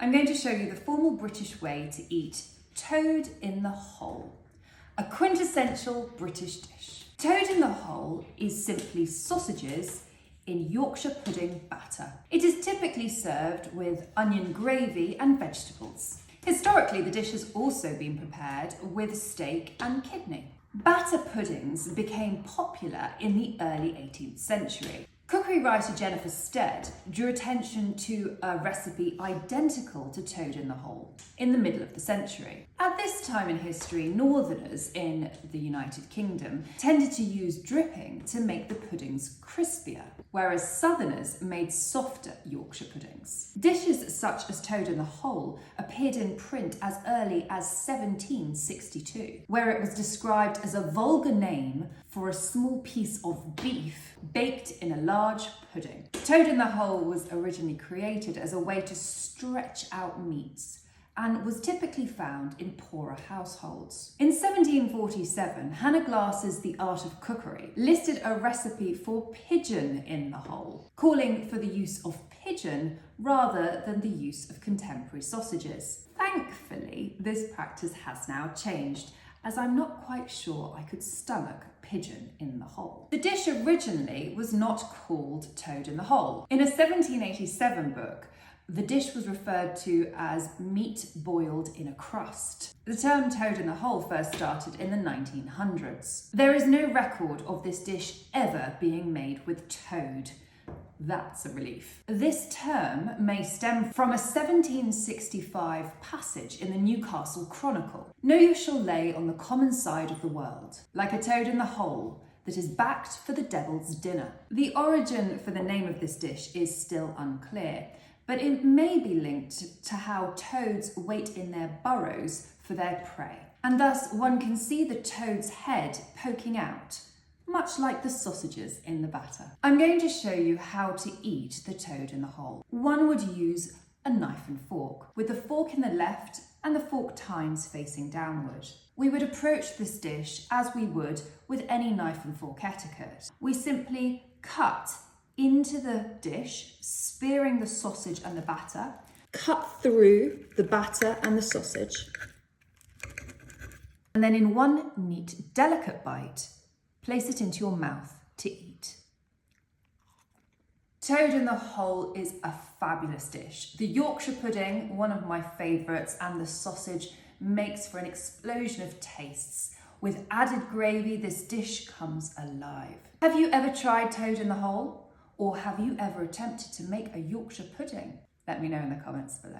I'm going to show you the formal British way to eat toad in the hole, a quintessential British dish. Toad in the hole is simply sausages in Yorkshire pudding batter. It is typically served with onion gravy and vegetables. Historically, the dish has also been prepared with steak and kidney. Batter puddings became popular in the early 18th century. Cookery writer Jennifer Stead drew attention to a recipe identical to toad in the hole in the middle of the century. At this time in history, Northerners in the United Kingdom tended to use dripping to make the puddings crispier, whereas Southerners made softer Yorkshire puddings. Dishes such as toad in the hole appeared in print as early as 1762, where it was described as a vulgar name for a small piece of beef baked in a large pudding. Toad in the hole was originally created as a way to stretch out meats and was typically found in poorer households. In 1747, Hannah Glass's The Art of Cookery listed a recipe for pigeon in the hole, calling for the use of pigeon rather than the use of contemporary sausages. Thankfully, this practice has now changed, as I'm not quite sure I could stomach pigeon in the hole. The dish originally was not called toad in the hole. In a 1787 book, the dish was referred to as meat boiled in a crust. The term toad in the hole first started in the 1900s. There is no record of this dish ever being made with toad. That's a relief. This term may stem from a 1765 passage in the Newcastle Chronicle. "No, you shall lay on the common side of the world, like a toad in the hole, that is backed for the devil's dinner." The origin for the name of this dish is still unclear, but it may be linked to how toads wait in their burrows for their prey. And thus one can see the toad's head poking out, much like the sausages in the batter. I'm going to show you how to eat the toad in the hole. One would use a knife and fork, with the fork in the left and the fork tines facing downward. We would approach this dish as we would with any knife and fork etiquette. We simply cut into the dish, spearing the sausage and the batter, cut through the batter and the sausage, and then in one neat, delicate bite, place it into your mouth to eat. Toad in the hole is a fabulous dish. The Yorkshire pudding, one of my favourites, and the sausage makes for an explosion of tastes. With added gravy, this dish comes alive. Have you ever tried toad in the hole? Or have you ever attempted to make a Yorkshire pudding? Let me know in the comments below.